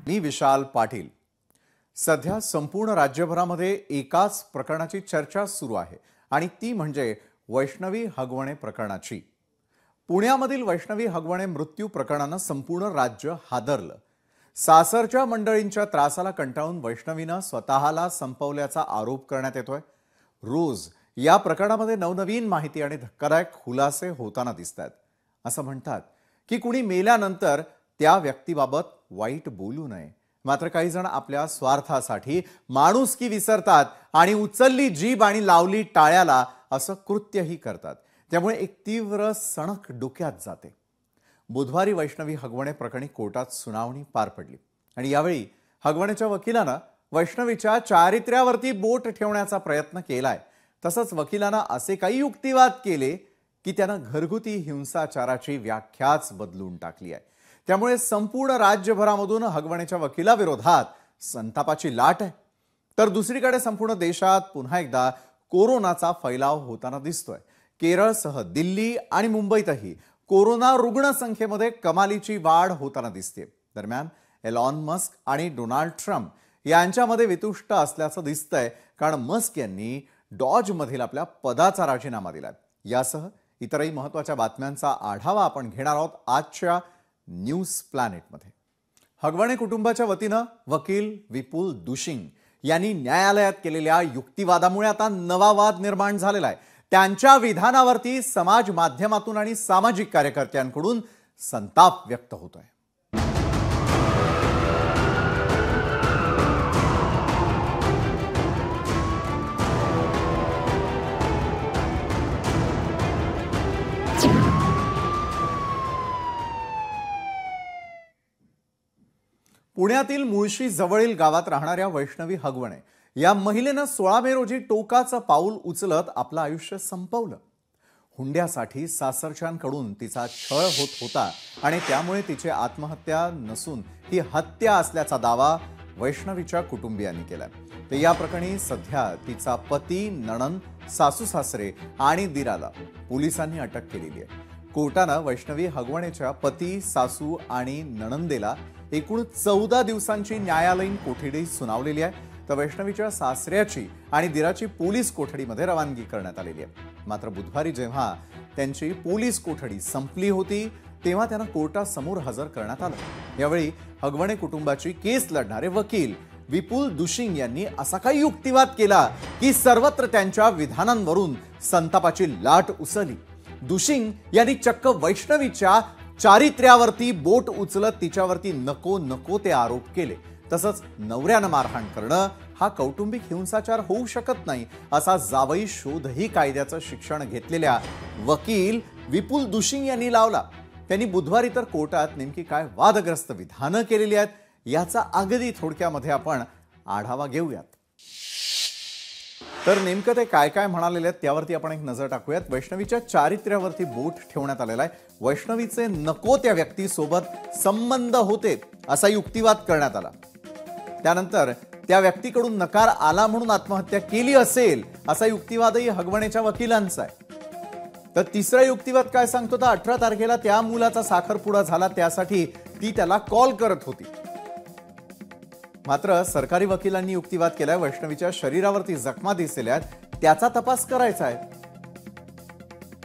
मी विशाल पाटील। सध्या संपूर्ण राज्यभरामध्ये एकाच प्रकरणाची चर्चा सुरू आहे आणि ती म्हणजे वैष्णवी हगवणे प्रकरणाची। पुण्यामधील वैष्णवी हगवणे मृत्यू प्रकरणाने संपूर्ण राज्य हादरलं। सासरच्या मंडळींच्या त्रासाला कंटाळून वैष्णवीने स्वतःला संपवल्याचा आरोप करण्यात येतोय। रोज या प्रकरणामध्ये नवनवीन माहिती आणि धक्कादायक खुलासे होताना दिसतात। असं म्हणतात की कुणी मेल्यानंतर त्या व्यक्तीबाबत वाईट बोलू नये, मात्र काही जण आपल्या स्वार्थासाठी माणुसकी विसरतात आणि उचलली जीभ आणि लावली टाळ्याला असं कृत्यही करतात। त्यामुळे एक तीव्र सणक डोक्यात जाते। बुधवारी वैष्णवी हगवणे प्रकरणी कोर्टात सुनावणी पार पडली आणि यावेळी हगवणेच्या वकिलांना वैष्णवीच्या चारित्र्यावरती बोट ठेवण्याचा प्रयत्न केलाय। तसंच वकिलांना असे काही युक्तिवाद केले की त्यानं घरगुती हिंसाचाराची व्याख्याच बदलून टाकली आहे। त्यामुळे संपूर्ण राज्यभरामधून हगवणेच्या वकिलाविरोधात संतापाची लाट आहे। तर दुसरीकडे संपूर्ण देशात पुन्हा एकदा कोरोनाचा फैलाव होताना दिसतोय। केरळसह दिल्ली आणि मुंबईतही कोरोना रुग्ण संख्येमध्ये कमालीची वाढ होताना दिसते। दरम्यान एलॉन मस्क आणि डोनाल्ड ट्रम्प यांच्यामध्ये वितुष्ट असल्याचं दिसतंय, कारण मस्क यांनी डॉजमधील आपल्या पदाचा राजीनामा दिलाय। यासह इतरही महत्त्वाच्या बातम्यांचा आढावा आपण घेणार आहोत आजच्या न्यूज प्लॅनेटमध्ये। हगवणे कुटुंबाच्या वतीनं वकील विपुल दुशिंग यांनी न्यायालयात केलेल्या युक्तिवादामुळे आता नवा वाद निर्माण झालेला आहे। त्यांच्या विधानावरती समाज माध्यमातून आणि सामाजिक कार्यकर्त्यांकडून संताप व्यक्त होतोय। पुण्यातील मुळशी जवळील गावात राहणाऱ्या वैष्णवी हगवणे या महिलेनं 16 मे रोजी टोकाचं पाऊल उचलत आपलं आयुष्य संपवलं। हुंड्यासाठी सासरच्यांकडून तिचा छळ होत होता आणि त्यामुळे तिची आत्महत्या नसून ही हत्या असल्याचा दावा वैष्णवीच्या कुटुंबियांनी केला। तर या प्रकरणी सध्या तिचा पती, नणंद, सासू-सासरे आणि दिराला पोलिसांनी अटक केलेली आहे। कोर्टानं वैष्णवी हगवणेच्या पती, सासू आणि नणंदेला एकूण 14 दिवसांची न्यायालयीन कोठडी सुनावलेली आहे। तर वैष्णवीच्या सासऱ्याची आणि दिराची पोलीस कोठडीमध्ये रवानगी करण्यात आलेली आहे। मात्र बुधवारी जेव्हा त्यांची पोलीस कोठडी संपली होती तेव्हा त्यांना कोर्टासमोर हजर करण्यात आलं। यावेळी हगवणे कुटुंबाची केस लढणारे वकील विपुल दुशिंग यांनी असा काही युक्तिवाद केला की सर्वत्र त्यांच्या विधानांवरून संतापाची लाट उसळली। दुशिंग यांनी चक्क वैष्णवीच्या चारित्र्यावरती बोट उचलत तिच्यावरती नको नको ते आरोप केले। तसंच नवऱ्यानं मारहाण करणं हा कौटुंबिक हिंसाचार होऊ शकत नाही असा जावई शोधही कायद्याचं शिक्षण घेतलेल्या वकील विपुल दुशिंग यांनी लावला। त्यांनी बुधवारी तर कोर्टात नेमकी काय वादग्रस्त विधानं केलेली आहेत याचा अगदी थोडक्यामध्ये आपण आढावा घेऊयात। तर नेमकं ते काय काय म्हणालेले आहेत त्यावरती आपण एक नजर टाकूयात। वैष्णवीच्या चारित्र्यावरती बोट ठेवण्यात आलेला आहे। वैष्णवीचे नको त्या व्यक्तीसोबत संबंध होते असा युक्तिवाद करण्यात आला। त्यानंतर त्या व्यक्तीकडून नकार आला म्हणून आत्महत्या केली असेल असा युक्तिवादही हगवणेच्या वकिलांचा आहे। तर तिसरा युक्तिवाद काय सांगतो तर 18 तारखेला त्या मुलाचा साखरपुडा झाला त्यासाठी ती त्याला कॉल करत होती। मात्र सरकारी वकिलांनी युक्तिवाद केलाय वैष्णवीच्या शरीरावरती जखमा दिसलेल्या आहेत त्याचा तपास करायचा आहे।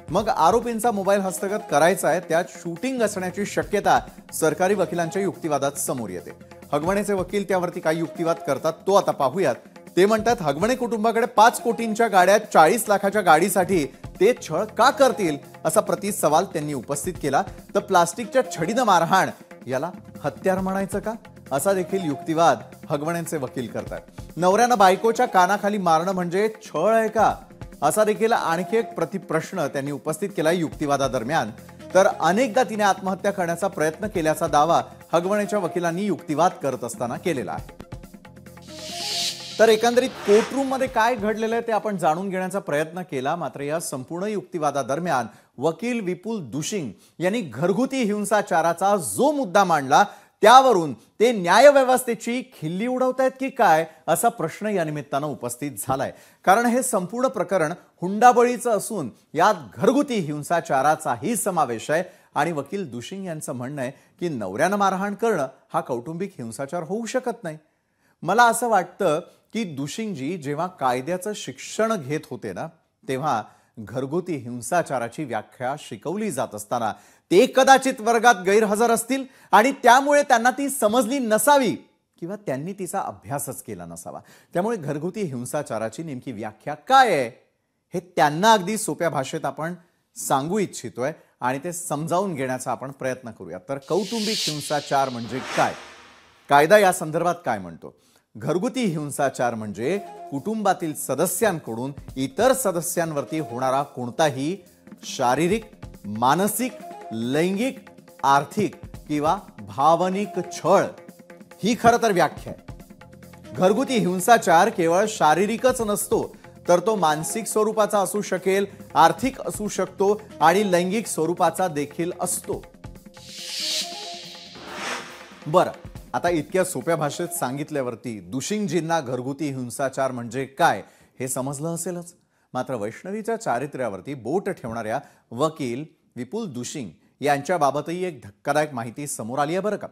मग आरोपींचा मोबाईल हस्तगत करायचा आहे, त्यात शूटिंग असण्याची शक्यता सरकारी वकिलांच्या युक्तिवादात समोर येते। हगवणेचे वकील त्यावरती काय युक्तिवाद करतात तो आता पाहूयात। ते म्हणतात हगवणे कुटुंबाकडे 5 कोटींच्या गाड्या, 40 लाखाच्या गाडीसाठी ते छळ का करतील असा प्रतिसवाल त्यांनी उपस्थित केला। तर प्लास्टिकच्या छडीनं मारहाण याला हत्यार म्हणायचं का असा देखील युक्तिवाद हगवणेंचे वकील करतात। नवऱ्यानं बायकोच्या कानाखाली मारणं म्हणजे छळ आहे का असा देखील आणखी एक प्रतिप्रश्न त्यांनी उपस्थित केला युक्तिवादादरम्यान। तर अनेकदा तिने आत्महत्या करण्याचा प्रयत्न केल्याचा दावा हगवणेच्या वकिलांनी युक्तिवाद करत असताना केलेला आहे। तर एकंदरीत कोर्टरूम मध्ये काय घडलेलं आहे ते आपण जाणून घेण्याचा प्रयत्न केला। मात्र या संपूर्ण युक्तिवादादरम्यान वकील विपुल दुशिंग यांनी घरगुती हिंसाचाराचा जो मुद्दा मांडला त्यावरून ते न्यायव्यवस्थेची खिल्ली उडवतायत की काय असा प्रश्न या निमित्तानं उपस्थित झालाय। कारण हे संपूर्ण प्रकरण हुंडाबळीचं असून यात घरगुती हिंसाचाराचाही समावेश आहे आणि वकील दुशिंग यांचं म्हणणं आहे की नवऱ्यानं मारहाण करणं हा कौटुंबिक हिंसाचार होऊ शकत नाही. मला असं वाटतं की दुशिंगजी जेव्हा कायद्याचं शिक्षण घेत होते ना, तेव्हा घरगुती हिंसाचाराची व्याख्या शिकवली जात असताना ते कदाचित वर्गात गैरहजर असतील आणि त्यामुळे त्यांना ती समजली नसावी किंवा त्यांनी तिचा अभ्यासच केला नसावा. त्यामुळे घरगुती हिंसाचाराची नेमकी व्याख्या काय आहे हे त्यांना अगदी सोप्या भाषेत आपण सांगू इच्छितोय आणि ते समजावून घेण्याचा आपण प्रयत्न करूया. तर कौटुंबिक हिंसाचार म्हणजे काय, कायदा या संदर्भात काय म्हणतो? घरगुती हिंसाचार म्हणजे कुटुंबातील सदस्यांकडून इतर सदस्यांवरती होणारा कोणताही शारीरिक, मानसिक, लैंगिक, आर्थिक किंवा भावनिक छळ, ही खरं तर व्याख्या आहे. घरगुती हिंसाचार केवळ शारीरिकच नसतो, तर तो मानसिक स्वरूपाचा असू शकेल, आर्थिक असू शकतो आणि लैंगिक स्वरूपाचा देखील असतो. बरं, आता इतक्या सोप्या भाषेत सांगितल्यावरती दुशिंगजींना घरगुती हिंसाचार म्हणजे काय हे समजलं असेलच. मात्र वैष्णवीच्या चारित्र्यावरती बोट ठेवणाऱ्या वकील विपुल दुशिंग यांच्याबाबतही एक धक्कादायक माहिती समोर आली आहे बरं का.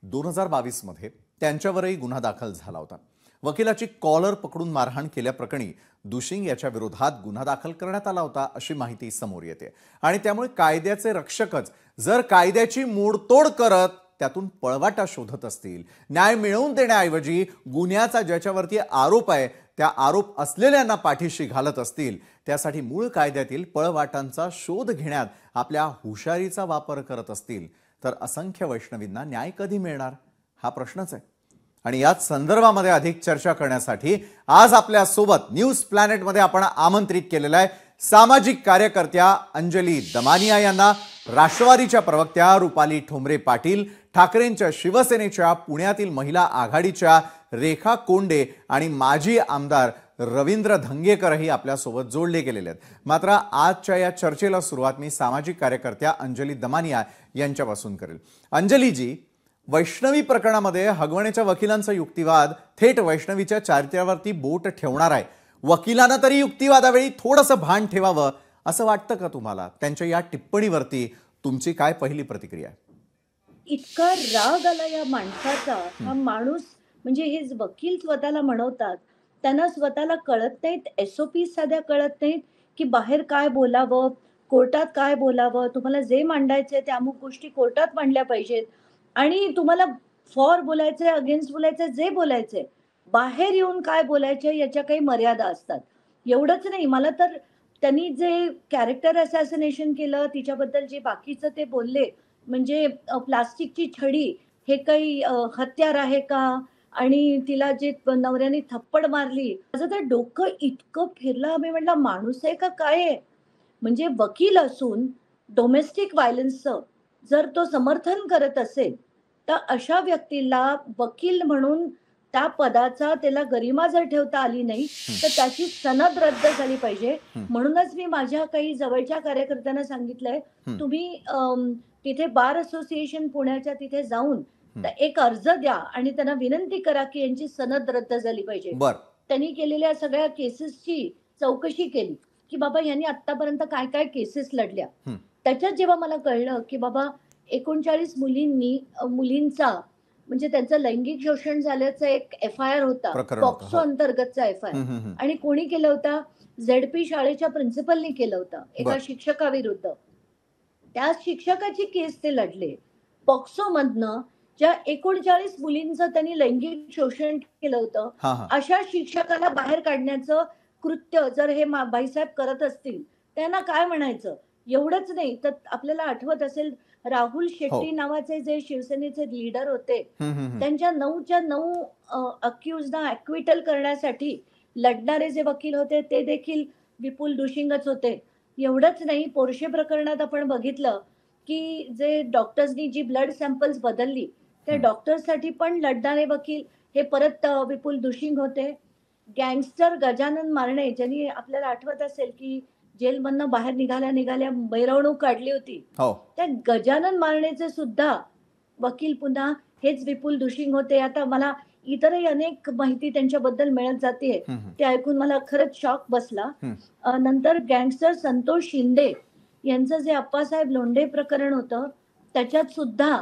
2022 मध्ये त्यांच्यावरही गुन्हा दाखल झाला होता. वकिलाची कॉलर पकडून मारहाण केल्याप्रकरणी दुशिंग याच्या विरोधात गुन्हा दाखल करण्यात आला होता अशी माहिती समोर येते. आणि त्यामुळे कायद्याचे रक्षकच जर कायद्याची मोडतोड करत त्यातून पळवाटा शोधत असतील, न्याय मिळवून देण्याऐवजी गुन्ह्याचा ज्याच्यावरती आरोप आहे त्या आरोप असलेल्यांना पाठीशी घालत असतील, त्यासाठी मूळ कायद्यातील पळवाटांचा शोध घेण्यात आपल्या हुशारीचा वापर करत असतील, तर असंख्य वैष्णवींना न्याय कधी मिळणार हा प्रश्नच आहे. आणि याच संदर्भामध्ये अधिक चर्चा करण्यासाठी आज आपल्या सोबत न्यूज प्लॅनेटमध्ये आपण आमंत्रित केलेला आहे सामाजिक कार्यकर्त्या अंजली दमानिया यांना, राष्ट्रवादीच्या प्रवक्त्या रुपाली ठोंबरे पाटील, ठाकरेंच्या शिवसेनेच्या पुण्यातील महिला आघाडीच्या रेखा कोंडे आणि माजी आमदार रवींद्र धंगेकरही आपल्यासोबत जोडले गेलेले आहेत. मात्र आजच्या या चर्चेला सुरुवात मी सामाजिक कार्यकर्त्या अंजली दमानिया यांच्यापासून करेल. अंजलीजी, वैष्णवी प्रकरणामध्ये हगवणेच्या वकिलांचा युक्तिवाद थेट वैष्णवीच्या चारित्र्यावरती बोट ठेवणार आहे. वकिलांना तरी युक्तिवादावेळी थोडंसं भान ठेवावं असं वाटतं का तुम्हाला? त्यांच्या या टिप्पणीवरती तुमची काय पहिली प्रतिक्रिया आहे? इतका राग आला या माणसाचा. हा माणूस म्हणजे हे वकील स्वतःला म्हणवतात, त्यांना स्वतःला कळत नाहीत, SOP साध्या कळत नाहीत की बाहेर काय बोलावं, कोर्टात काय बोलावं, तुम्हाला जे मांडायचंय त्या अमुक गोष्टी कोर्टात मांडल्या पाहिजेत आणि तुम्हाला फॉर बोलायचंय, अगेन्स्ट बोलायचंय, जे बोलायचंय बाहेर येऊन काय बोलायचे याच्या काही मर्यादा असतात. एवढंच नाही, मला तर त्यांनी जे कॅरेक्टर असॅसिनेशन केलं, तिच्याबद्दल जे बाकीचं ते बोलले, म्हणजे प्लास्टिकची छडी हे काही हत्यार आहे का, आणि तिला जे नवऱ्याने थप्पड मारली, माझं तर डोकं इतकं फिरलं. मी म्हटलं माणूस आहे का काय आहे? म्हणजे वकील असून डोमेस्टिक व्हायलन्सचं जर तो समर्थन करत असेल, तर अशा व्यक्तीला वकील म्हणून त्या पदाचा त्याला गरिमा जर ठेवता आली नाही, तर त्याची सनद रद्द झाली पाहिजे. म्हणूनच मी माझ्या काही जवळच्या कार्यकर्त्यांना सांगितलंय, तुम्ही तिथे बार असोसिएशन पुण्याच्या तिथे जाऊन एक अर्ज द्या आणि त्यांना विनंती करा की यांची सनद रद्द झाली पाहिजे. त्यांनी केलेल्या सगळ्या केसेसची चौकशी केली की बाबा यांनी आतापर्यंत काय काय केसेस लढल्या. त्याच्यात जेव्हा मला कळलं की बाबा 39 मुलींचा म्हणजे त्यांचं लैंगिक शोषण झाल्याचं एक FIR होता, पॉक्सो अंतर्गतचा FIR, आणि कोणी केलं होता? ZP शाळेच्या प्रिन्सिपलनी केलं होतं एका शिक्षकाविरुद्ध. त्या शिक्षकाची केस ते लढले. पॉक्सो मधनं ज्या 39 मुलींचं त्यांनी लैंगिक शोषण केलं होतं, अशा शिक्षकाला बाहेर काढण्याचं कृत्य जर हे बाईसाहेब करत असतील, त्यांना काय म्हणायचं? एवढंच नाही तर आपल्याला आठवत असेल, राहुल शेट्टी नावाचे जे शिवसेनेचे लीडर होते, त्यांच्या 9च्या 9 अक्युज्डना ॲक्विटल करण्यासाठी लढणारे जे वकील होते ते देखील विपुल दुशिंगच होते. एवढंच नाही, पोर्शे प्रकरणात आपण बघितलं की जे डॉक्टर्सनी जी ब्लड सॅम्पल्स बदलली, त्या डॉक्टर्ससाठी पण लढणारे वकील हे परत विपुल दुशिंग होते. गँगस्टर गजानन मारणे, ज्यांनी आपल्याला आठवत असेल की जेलमधनं बाहेर निघाल्या मिरवणूक काढली होती, त्या गजानन मारणेचे सुद्धा वकील पुन्हा हेच विपुल दुशिंग होते. आता मला इतरही अनेक माहिती त्यांच्याबद्दल मिळत जाते, ते ऐकून मला खरंच शॉक बसला. नंतर गँगस्टर संतोष शिंदे, यांचं जे अप्पासाहेब लोंढे प्रकरण होतं, त्याच्यात सुद्धा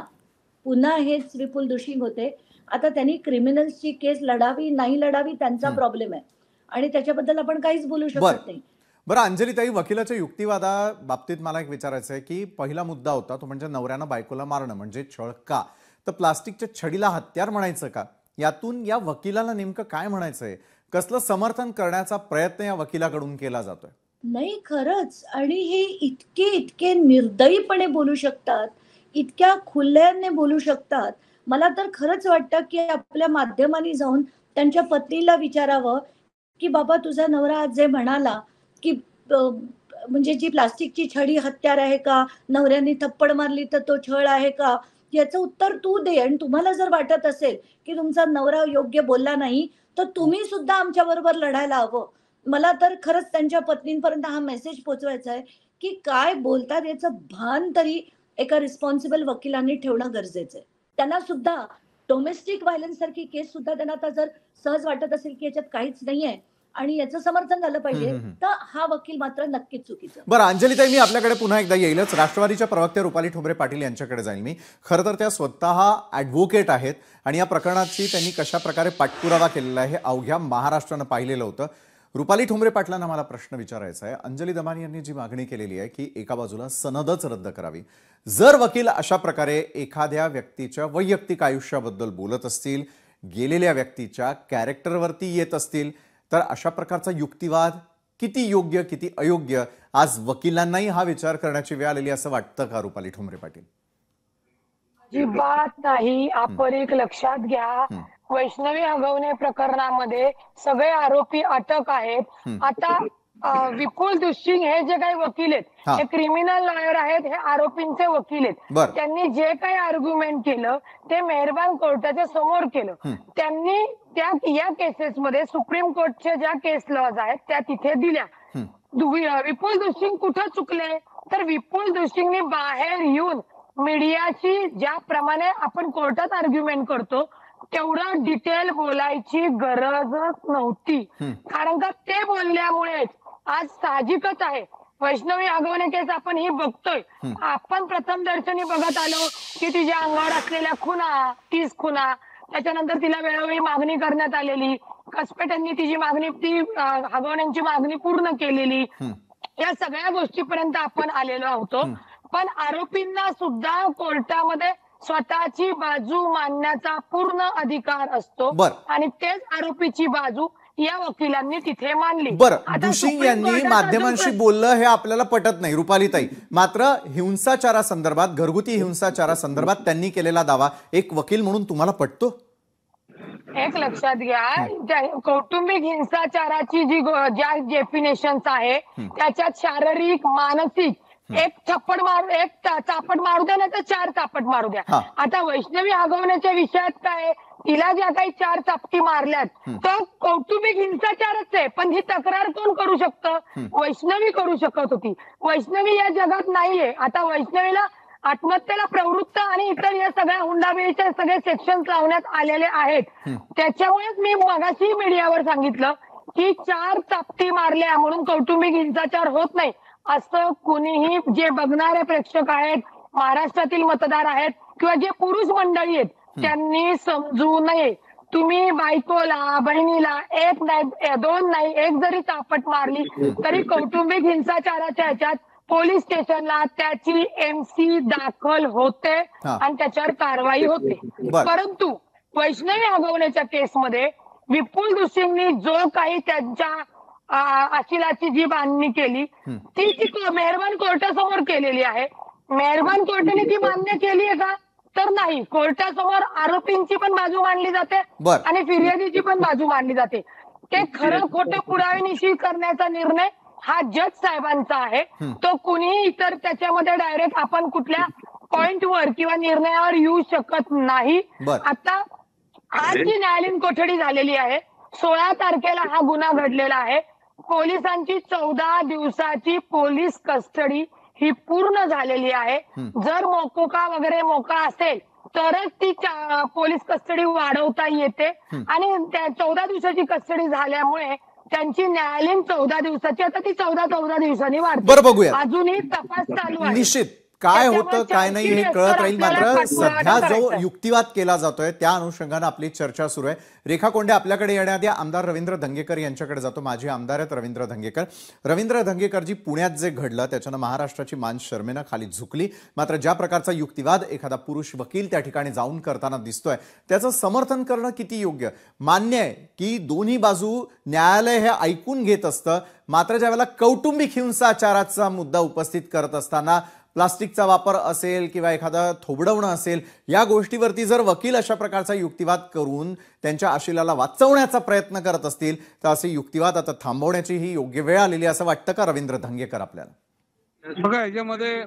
पुन्हा हेच विपुल दुशिंग होते. आता त्यांनी क्रिमिनल्सची केस लढावी, नाही लढावी त्यांचा हं. प्रॉब्लेम आहे आणि त्याच्याबद्दल आपण काहीच बोलू बरं. शकत नाही. बरं अंजलीताई, वकिलाच्या युक्तिवादा बाबतीत मला एक विचारायचं आहे की पहिला मुद्दा होता तो म्हणजे नवऱ्यानं बायकोला मारणं म्हणजे छळ का? तर प्लास्टिकच्या छडीला हत्यार म्हणायचं का? यातून या वकिलाला नेमकं काय म्हणायचंय? कसलं समर्थन करण्याचा प्रयत्न या वकिलाकडून केला जातोय? नाही खरंच आणि हे इतके निर्दयीपणे बोलू शकतात, इतक्या खुल्याने बोलू शकतात. मला तर खरंच वाटतं, की आपल्या माध्यमांनी जाऊन त्यांच्या पत्नीला विचारावं, की "बाबा तुझा नवरा आज जे म्हणाला, की अ, म्हणजे जी प्लास्टिकची छडी हत्यार आहे का? नवऱ्याने थप्पड मारली तर तो छळ आहे का?" याचं उत्तर तू दे आणि तुम्हाला जर वाटत असेल, की तुमचा नवरा योग्य बोलला नाही, तर तुम्ही सुद्धा आमच्याबरोबर लढायला हवं. मला तर खरंच त्यांच्या पत्नींपर्यंत हा मेसेज पोहोचवायचा आहे, की काय बोलतात याचं भान तरी एका रिस्पॉन्सिबल वकिलांनी ठेवणं गरजेचं आहे. त्यांना सुद्धा डोमेस्टिक व्हायलन्स सारखी केस सुद्धा त्यांना आता जर सहज वाटत असेल, की याच्यात काहीच नाहीये आणि याचं समर्थन झालं हं, पाहिजे, हं, हं. तर हा वकील मात्र नक्कीच चुकीचा. बरं अंजलीताई, मी आपल्याकडे पुन्हा एकदा येईलच. राष्ट्रवादीच्या प्रवक्त्या रुपाली ठोंबरे पाटील यांच्याकडे जाईल मी. खरं तर त्या स्वतः ॲडव्होकेट आहेत आणि या प्रकरणाची त्यांनी कशा प्रकारे पाठपुरावा केलेला आहे हे अवघ्या महाराष्ट्रानं पाहिलेलं होतं. रुपाली ठोंबरे पाटलांना मला प्रश्न विचारायचा आहे. अंजली दमानी यांनी जी मागणी केलेली आहे की एका बाजूला सनदच रद्द करावी. जर वकील अशा प्रकारे एखाद्या व्यक्तीच्या वैयक्तिक आयुष्याबद्दल बोलत असतील, गेलेल्या व्यक्तीच्या कॅरेक्टरवरती येत असतील, तर अशा प्रकारचा युक्तिवाद किती योग्य किती अयोग्य आज वकिलांनाही हा विचार करण्याची वेळ आलेली असं वाटतं का रुपाली ठोंबरे पाटील? अजिबात नाही. आपण एक लक्षात घ्या, वैष्णवी हगवणे प्रकरणामध्ये सगळे आरोपी अटक आहेत. आता विपुल दुशिंग हे जे काही वकील आहेत, हा. हे क्रिमिनल लॉयर आहेत, हे आरोपींचे वकील आहेत. बरं. त्यांनी जे काही आर्ग्युमेंट केलं ते मेहरबान कोर्टाच्या समोर केलं. त्यांनी या केसेसमध्ये सुप्रीम कोर्टच्या ज्या केस लॉज आहेत त्या तिथे दिल्या. विपुल दुशिंग कुठं चुकले? तर विपुल दुशिंगनी बाहेर येऊन मीडियाची ज्याप्रमाणे आपण कोर्टात आर्ग्युमेंट करतो तेवढं डिटेल बोलायची गरजच नव्हती. कारण का ते बोलल्यामुळेच आज साहजिकच आहे वैष्णवी हगवणे केस आपण ही बघतोय. आपण प्रथम दर्शनी बघत आलो की तिच्या अंगावर असलेल्या खुणा 30 खुणा, त्याच्यानंतर तिला वेळोवेळी मागणी करण्यात आलेली, कसपेटांनी तिची मागणी हगवण्यांची मागणी पूर्ण केलेली, या सगळ्या गोष्टीपर्यंत आपण आलेलो आहोत. पण आरोपींना सुद्धा कोर्टामध्ये स्वतःची बाजू मांडण्याचा पूर्ण अधिकार असतो आणि तेच आरोपीची बाजू या वकिलांनी तिथे मांडली. बरं, दुशिंग यांनी माध्यमांशी बोललं हे आपल्याला पटत नाही रुपालीताई. मात्र हिंसाचारासंदर्भात, घरगुती हिंसाचारासंदर्भात त्यांनी केलेला दावा एक वकील म्हणून तुम्हाला पटतो? एक लक्षात घ्या, कौटुंबिक हिंसाचाराची ज्या डेफिनेशन्स आहे त्याच्यात शारीरिक, मानसिक एक चापट मारू द्या नाही तर 4 चापट मारू द्या. आता वैष्णवी हगवण्याच्या विषयात काय, तिला ज्या काही 4 चापटी मारल्यात तो कौटुंबिक हिंसाचारच आहे. पण ही तक्रार कोण करू शकतं? वैष्णवी करू शकत होती. वैष्णवी या जगात नाहीये. आता वैष्णवीला आत्महत्येला प्रवृत्त आणि इतर या सगळ्या हुंडाबळीचे सगळे सेक्शन्स लावण्यात आलेले आहेत. त्याच्यामुळेच मी मगाशी मीडियावर सांगितलं की 4 चापटी मारल्या म्हणून कौटुंबिक हिंसाचार होत नाही असं कुणीही, जे बघणारे प्रेक्षक आहेत, महाराष्ट्रातील मतदार आहेत किंवा जे पुरुष मंडळी आहेत त्यांनी समजू नये. तुम्ही बायकोला, बहिणीला 1 नाही 2 नाही 1 जरी चापट मारली तरी कौटुंबिक हिंसाचाराच्या ह्याच्यात पोलीस स्टेशनला त्याची MC दाखल होते आणि त्याच्यावर कारवाई होते. परंतु वैष्णवी हगवण्याच्या केसमध्ये विपुल दुशिंगनी जो काही त्यांच्या अशिलाची जी बांधणी केली ती मेहरबान कोर्टासमोर केलेली आहे. मेहरबान कोर्टाने ती मान्य केली आहे का? तर नाही. कोर्टासमोर आरोपींची पण बाजू मांडली जाते आणि फिर्यादीची पण बाजू मांडली जाते. ते खरं खोटं पुरावे करण्याचा निर्णय हा जज साहेबांचा आहे. तो कुणीही इतर त्याच्यामध्ये डायरेक्ट आपण कुठल्या पॉइंटवर किंवा निर्णयावर येऊ शकत नाही. आता आज जी न्यायालयीन कोठडी झालेली आहे, 16 तारखेला हा गुन्हा घडलेला आहे. पोलिसांची 14 दिवसाची पोलीस कस्टडी ही पूर्ण झालेली आहे. जर मोकोका वगैरे मोका असेल तरच ती पोलीस कस्टडी वाढवता येते आणि त्या 14 दिवसाची कस्टडी झाल्यामुळे त्यांची न्यायालयीन 14 दिवसाची, आता ती 14 दिवसांनी वाढते. बरं, बघूया. अजूनही तपास चालू आहे. निश्चित काय होतं त्याच्यामुळे काय नाही हे चार्जशीट कळत राहील. आपल्याला मात्र पाठपुरावा सध्या जो करायचा आहे. युक्तिवाद केला जातोय त्या अनुषंगाने आपली चर्चा सुरू आहे. रेखा कोंडे आपल्याकडे येण्याआधी आमदार रवींद्र धंगेकर यांच्याकडे जातो. माजी आमदार आहेत रवींद्र धंगेकर. रवींद्र धंगेकरजी, पुण्यात जे घडलं त्याच्यानं महाराष्ट्राची मान शर्मेनं खाली झुकली. मात्र ज्या प्रकारचा युक्तिवाद एखादा पुरुष वकील त्या ठिकाणी जाऊन करताना दिसतोय त्याचं समर्थन करणं किती योग्य? मान्य आहे की दोन्ही बाजू न्यायालय हे ऐकून घेत असतं. मात्र ज्यावेळेला कौटुंबिक हिंसाचाराचा मुद्दा उपस्थित करत असताना प्लास्टिकचा वापर असेल किंवा एखादा थोबडवणं असेल, या गोष्टीवरती जर वकील अशा प्रकारचा युक्तिवाद करून त्यांच्या आशिलाला वाचवण्याचा प्रयत्न करत असतील तर असे युक्तिवाद आता थांबवण्याची ही योग्य वेळ आलेली असं वाटतं का रवींद्र धंगेकर आपल्याला? बघा, याच्यामध्ये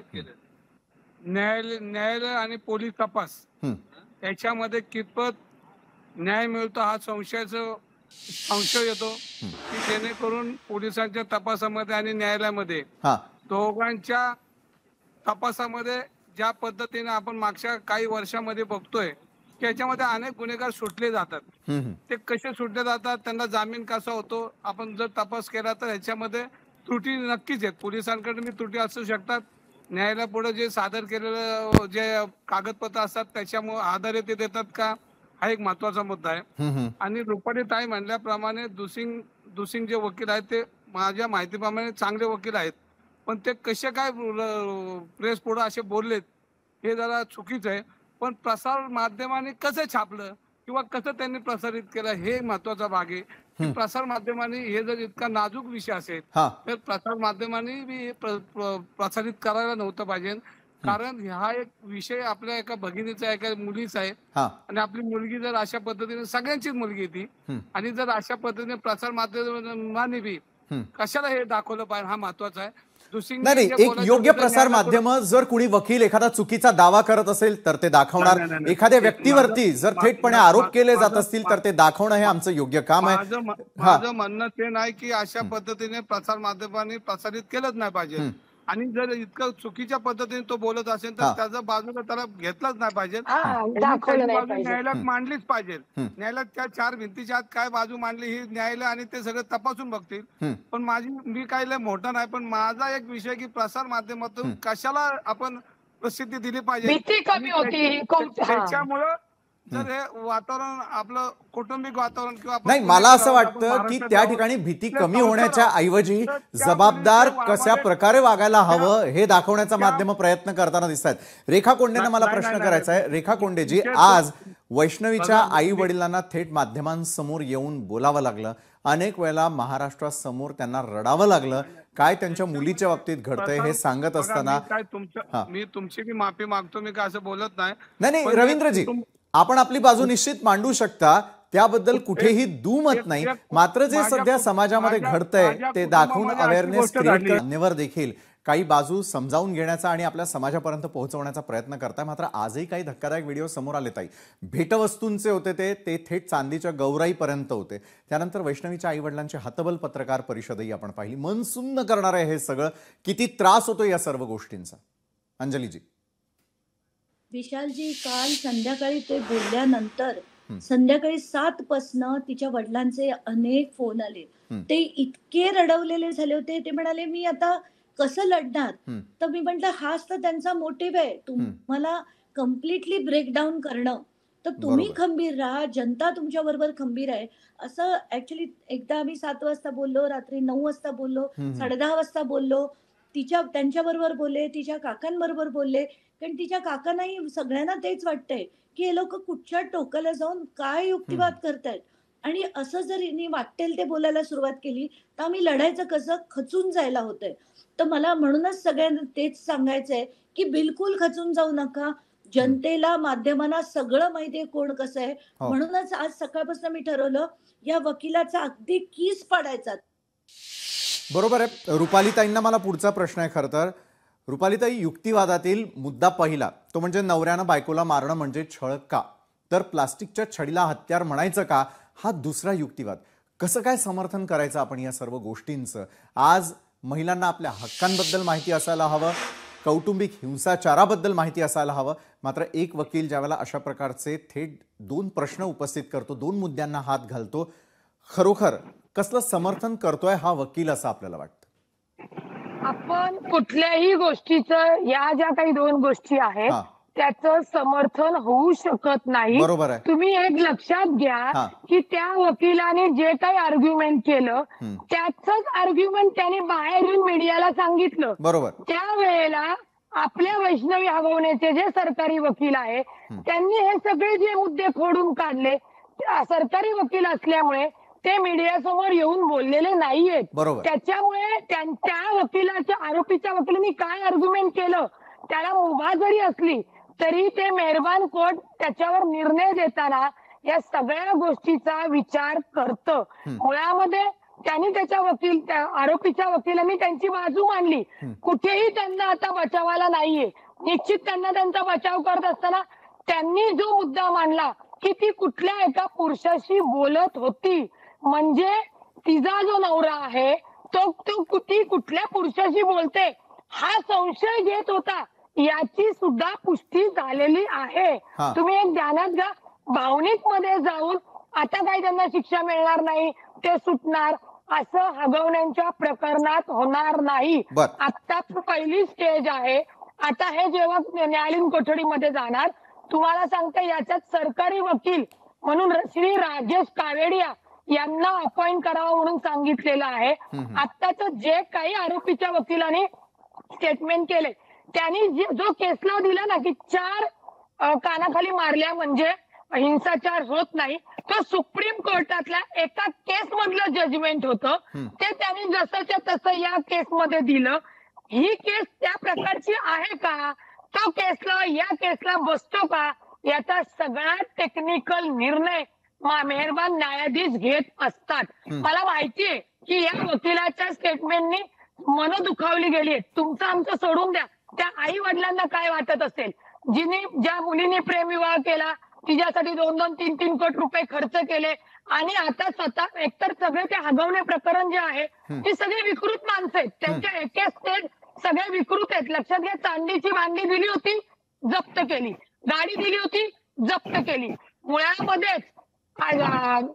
न्यायालय आणि पोलीस तपास याच्यामध्ये कितपत न्याय मिळतो हा संशय येतो की जेणेकरून पोलिसांच्या तपासामध्ये आणि न्यायालयामध्ये दोघांच्या तपासामध्ये ज्या पद्धतीने आपण मागच्या काही वर्षामध्ये बघतोय की याच्यामध्ये अनेक गुन्हेगार सुटले जातात. ते कसे सुटले जातात, त्यांना जामीन कसा होतो, आपण जर तपास केला तर याच्यामध्ये त्रुटी नक्कीच आहेत. पोलिसांकडे मी त्रुटी असू शकतात. न्यायालयापुढे जे सादर केलेलं जे कागदपत्र असतात त्याच्यामुळे आधारे ते देतात का, हा एक महत्वाचा मुद्दा आहे. आणि रुपाली ताई म्हणल्याप्रमाणे दुसिंग जे वकील आहेत ते माझ्या माहितीप्रमाणे चांगले वकील आहेत, पण ते कसे काय प्रेस पुढे असे बोललेत हे जरा चुकीचं आहे. पण प्रसार माध्यमांनी कसं छापलं किंवा कसं त्यांनी प्रसारित केलं हे महत्वाचा भाग आहे. की प्रसार माध्यमांनी हे जर इतका नाजूक विषय असेल तर प्रसार माध्यमांनी बी प्रसारित करायला नव्हतं पाहिजे. कारण हा एक विषय आपल्या एका भगिनीचा, एका मुलीचा आहे आणि आपली मुलगी जर अशा पद्धतीने, सगळ्यांचीच मुलगी ती, आणि जर अशा पद्धतीने प्रसार माध्यमांनी बी कशाला हे दाखवलं पाहिजे हा महत्वाचा आहे. नाही, एक योग्य प्रसार माध्यम जर कुणी वकील एखादा चुकीचा दावा करत असेल तर ते दाखवणार. एखाद्या व्यक्तीवरती जर थेटपणे आरोप केले जात असतील तर ते दाखवणं हे आमचं योग्य काम आहे. माझं म्हणणं ते नाही की अशा पद्धतीने प्रसार माध्यमांनी प्रसारित केलंच नाही पाहिजे. आणि जर इतकं चुकीच्या पद्धतीने तो बोलत असेल तर त्याचा बाजूला त्याला घेतलाच नाही पाहिजे. न्यायालयात मांडलीच पाहिजे. न्यायालयात त्या 4 भिंतीच्या आत काय बाजू मांडली ही न्यायालय आणि ते सगळं तपासून बघतील. पण मी काय लय मोठा नाही, पण माझा एक विषय की प्रसार माध्यमातून कशाला आपण प्रसिद्धी दिली पाहिजे, भीती कमी होती त्याच्यामुळं जर हे वातावरण आपलं कौटुंबिक वातावरण किंवा नाही, मला असं वाटतं की त्या ठिकाणी भीती कमी होण्याच्या ऐवजी जबाबदार कशा प्रकारे वागायला हवं हे दाखवण्याचा माध्यम प्रयत्न करताना दिसतात. रेखा कोंडेंना मला प्रश्न करायचा आहे. रेखा कोंडेजी, आज वैष्णवीच्या आई वडिलांना थेट माध्यमांसमोर येऊन बोलावं लागलं. अनेक वेळेला महाराष्ट्रासमोर त्यांना रडावं लागलं. काय त्यांच्या मुलीच्या बाबतीत घडतंय हे सांगत असताना मी तुमची मी माफी मागतो. मी काय असं बोलत नाही. नाही रवींद्रजी, आपण आपली बाजू निश्चित मांडू शकता, त्याबद्दल कुठेही दुमत नाही. मात्र जे सध्या समाजामध्ये घडतंय ते दाखवून अवेअरनेस क्रिएट करण्यावर देखील काही बाजू समजावून घेण्याचा आणि आपल्या समाजापर्यंत पोहोचवण्याचा प्रयत्न करताय. मात्र आजही काही धक्कादायक व्हिडिओ समोर आले. ताई, भेटवस्तूंचे होते ते थेट चांदीच्या गौराईपर्यंत होते. त्यानंतर वैष्णवीच्या आईवडिलांची हतबल पत्रकार परिषदही आपण पाहिली. मन सुन्न करणार आहे हे सगळं. किती त्रास होतो या सर्व गोष्टींचा? अंजलीजी. विशालजी, काल संध्याकाळी ते बोलल्यानंतर संध्याकाळी 7 पासनं तिच्या वडिलांचे अनेक फोन आले. ते इतके रडवलेले झाले होते. ते म्हणाले मी आता कसं लढणार. तर मी म्हटलं हाच तर त्यांचा मोटिव्ह आहे, तुम्हाला कम्प्लिटली ब्रेकडाऊन करणं. तर तुम्ही खंबीर राहा, जनता तुमच्या बरोबर खंबीर आहे. असं ऍक्च्युली एकदा आम्ही 7 वाजता बोललो, रात्री 9 वाजता बोललो, 10:30 वाजता बोललो. त्यांच्याबरोबर बोलले, तिच्या काकांबरोबर बोलले. कारण तिच्या काकांनाही सगळ्यांना तेच वाटतंय की हे लोक कुठच्या टोकाला जाऊन काय युक्तिवाद करतायत. आणि असं जर वाटेल ते बोलायला सुरुवात केली तर आम्ही लढायचं कसं, खचून जायला होतंय. तर मला म्हणूनच सगळ्यांना तेच सांगायचंय की बिलकुल खचून जाऊ नका. जनतेला, माध्यमांना सगळं माहितीये कोण कसं आहे. म्हणूनच आज सकाळपासून मी ठरवलं या वकिलाचा अगदी कीस पाडायचा. बरोबर आहे. रुपालीताईंना मला पुढचा प्रश्न आहे. खरं तर रुपालीताई, युक्तिवादातील मुद्दा पहिला तो म्हणजे नवऱ्यानं बायकोला मारणं म्हणजे छळ का, तर प्लास्टिकच्या छडीला हत्यार म्हणायचं का, हा दुसरा युक्तिवाद. कसं काय समर्थन करायचं आपण या सर्व गोष्टींचं? आज महिलांना आपल्या हक्कांबद्दल माहिती असायला हवं, कौटुंबिक हिंसाचाराबद्दल माहिती असायला हवं. मात्र एक वकील ज्यावेळेला अशा प्रकारचे थेट 2 प्रश्न उपस्थित करतो, 2 मुद्द्यांना हात घालतो, खरोखर कसलं समर्थन करतोय हा वकील असं आपल्याला वाटतं? आपण कुठल्याही गोष्टीचं, या ज्या काही दोन गोष्टी आहेत हा. त्याचं समर्थन होऊ शकत नाही. बरोबर आहे. तुम्ही एक लक्षात घ्या हा. की त्या वकिलाने जे काही आर्ग्युमेंट केलं त्याचंच आर्ग्युमेंट त्याने बाहेर येऊन मीडियाला सांगितलं. बरोबर. त्यावेळेला आपल्या वैष्णवी हगवण्याचे जे सरकारी वकील आहे त्यांनी हे सगळे जे मुद्दे खोडून काढले, सरकारी वकील असल्यामुळे ते मीडियासमोर येऊन बोललेले नाहीयेत. बरोबर. त्याच्यामुळे त्या वकिलाच्या, आरोपीच्या वकिलांनी काय आर्ग्युमेंट केलं, त्याला मुभा जरी असली तरी ते मेहरबान कोर्ट त्याच्यावर निर्णय देताना या सगळ्या गोष्टीचा विचार करतं. मुळामध्ये त्यांनी त्या आरोपीच्या वकिलांनी त्यांची बाजू मांडली. कुठेही त्यांना आता बचावायला नाहीये. निश्चित त्यांना त्यांचा बचाव करत असताना त्यांनी जो मुद्दा मांडला की ती कुठल्या एका पुरुषाशी बोलत होती, म्हणजे तिचा जो नवरा आहे तो ती कुठल्या पुरुषाशी बोलते हा संशय घेत होता, याची सुद्धा पुष्टी झालेली आहे. तुम्ही एक ध्यानात घ्या, भावनिक मध्ये जाऊन आता काही त्यांना शिक्षा मिळणार नाही, ते सुटणार, असं हगवण्यांच्या प्रकरणात होणार नाही. आता पहिली स्टेज आहे. आता हे जेव्हा न्यायालयीन कोठडीमध्ये जाणार, तुम्हाला सांगते याच्यात सरकारी वकील म्हणून श्री राजेश कावेडिया यांना अपॉइंट करावं म्हणून सांगितलेलं आहे. आत्ताच जे काही आरोपीच्या वकिलाने स्टेटमेंट केले, त्यांनी जो केस लॉ दिला ना की 4 कानाखाली मारल्या म्हणजे हिंसाचार होत नाही, तो सुप्रीम कोर्टातल्या एका केस मधलं जजमेंट होतं. ते त्यांनी जसंच्या तसं या केसमध्ये दिलं. ही केस त्या प्रकारची आहे का, तो केसला या केसला बसतो का, याचा सगळा टेक्निकल निर्णय मेहरबान न्यायाधीश घेत असतात. मला माहितीये की या वकिलाच्या स्टेटमेंटनी मन दुखावली गेली. तुमचं आमचं सोडून द्या, त्या आई वडिलांना काय वाटत असेल, ज्या मुलीने प्रेमविवाह केला, तिच्यासाठी 2-2, 3-3 कोटी रुपये खर्च केले आणि आता स्वतः एकतर सगळे ते हगवणे प्रकरण जे आहे ती सगळी विकृत माणसं आहेत. त्यांच्या एके स्टेट सगळे विकृत आहेत. लक्षात घ्या, चांदीची भांडी दिली होती, जप्त केली, गाडी दिली होती, जप्त केली. मुळामध्येच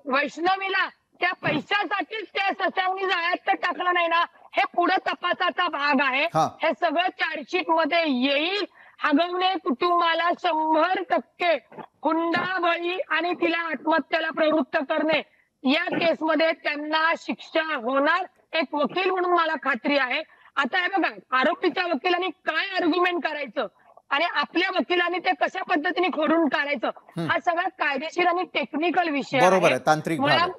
वैष्णवीला त्या पैशासाठीच त्या ससांनी जाळ्यात तर टाकलं नाही ना, हे पुढे तपासाचा भाग आहे. हे सगळं चार्जशीट मध्ये येईल. हगवणे कुटुंबाला 100% हुंडाबळी आणि तिला आत्महत्येला प्रवृत्त करणे या केसमध्ये त्यांना शिक्षा होणार, एक वकील म्हणून मला खात्री आहे. आता हे बघा, आरोपीच्या वकिलांनी काय आर्ग्युमेंट करायचं आणि आपल्या वकिलांनी ते कशा पद्धतीने खोडून काढायचं, हा सगळा कायदेशीर आणि टेक्निकल विषय आहे. तांत्रिक भाग.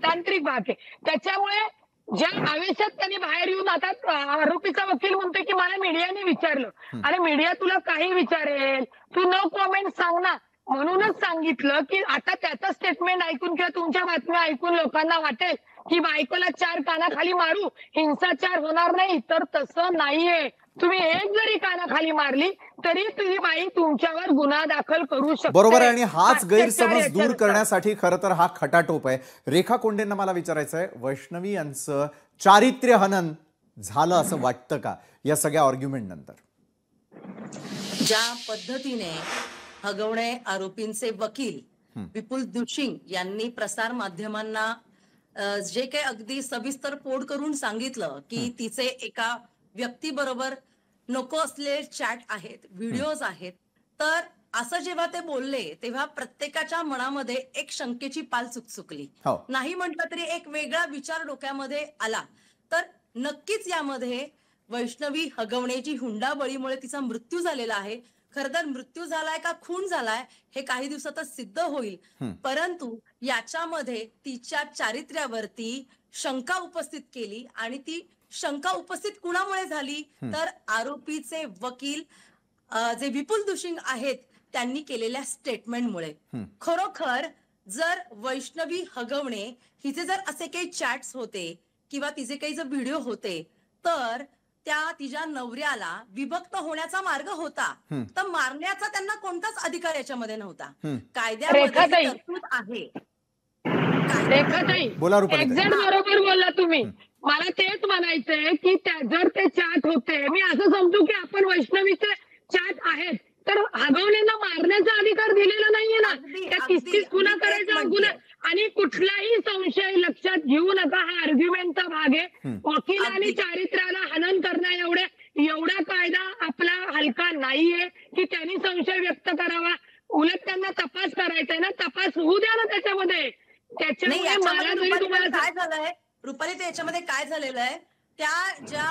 तांत्रिक भाग आहे. त्याच्यामुळे ज्या आवेशात त्यांनी बाहेर येऊन, आता आरोपीचा वकील म्हणतोय की मला मीडियाने विचारलं, आणि मीडिया तुला काही विचारेल, तू नो कॉमेंट सांग ना. म्हणूनच सांगितलं की आता त्याचं स्टेटमेंट ऐकून किंवा तुमच्या बातम्या ऐकून लोकांना वाटेल की बायकोला 4 कानाखाली मारू, हिंसाचार होणार नाही, तर तसं नाहीये. तुम्ही एक जरी कानाखाली मारली तरी तुझी बाई तुमच्यावर गुन्हा दाखल करू शकते. बरोबर आहे. आणि हाच गैरसमज दूर करण्यासाठी खरं तर हा खटाटोप आहे. रेखा कोंडेंना मला विचारायचं आहे, वैष्णवी यांचं चारित्र्य हनन झालं असं वाटतं का या सगळ्या आर्ग्युमेंट नंतर? ज्या पद्धतीने हगवणे आरोपींचे वकील विपुल दुशिंग यांनी प्रसार माध्यमांना जे काही अगदी सविस्तर पोड करून सांगितलं की तिचे एका व्यक्तीबरोबर नको असलेले चॅट आहेत, व्हिडिओज आहेत, तर असं जेव्हा ते बोलले तेव्हा प्रत्येकाच्या मनामध्ये एक शंकेची पाल चुकचुकली. नाही म्हटलं तरी एक वेगळा विचार डोक्यामध्ये आला. तर नक्कीच यामध्ये वैष्णवी हगवणेची हुंडाबळीमुळे तिचा मृत्यू झालेला आहे. खरं तर मृत्यू झालाय का खून झालाय हे काही दिवसातच सिद्ध होईल, परंतु याच्यामध्ये तिच्या चारित्र्यावरती शंका उपस्थित केली. आणि ती शंका उपस्थित कुणामुळे झाली, तर आरोपीचे वकील जे विपुल दुशिंग आहेत त्यांनी केलेल्या स्टेटमेंटमुळे. खरोखर जर वैष्णवी हगवणे हिचे जर असे काही चॅट्स होते किंवा तिचे काही जर व्हिडिओ होते, तर त्या तिच्या नवऱ्याला विभक्त होण्याचा मार्ग होता, तर मारण्याचा त्यांना कोणताच अधिकार याच्यामध्ये नव्हता. कायद्यामध्ये तरतूद आहे. एक्झॅक्ट बरोबर बोलला तुम्ही. मला तेच म्हणायचंय की जर ते चॅट होते, मी असं समजू की आपण वैष्णवीचे चॅट आहेत तर हगवण्यांना मारण्याचा अधिकार दिलेला नाहीये ना. अगदी त्या अगदी 30 गुन्हा मी तेच करायचा म्हणते. गुन्हा आणि कुठलाही संशय लक्षात घेऊ नका. हा आर्ग्युमेंटचा भाग आहे. वकील आणि अगदी. चारित्र्याला हनन करण्या एवढा कायदा आपला हलका नाहीये की त्यांनी संशय व्यक्त करावा. उलट त्यांना तपास करायचा आहे ना. तपास होऊ द्या ना त्याच्यामध्ये. नाही, त्याच्यामुळे याच्यामध्ये मला जरी रुपाली तुम्हाला काय झालंय, रुपाली ते याच्यामध्ये काय झालेलं आहे, त्या ज्या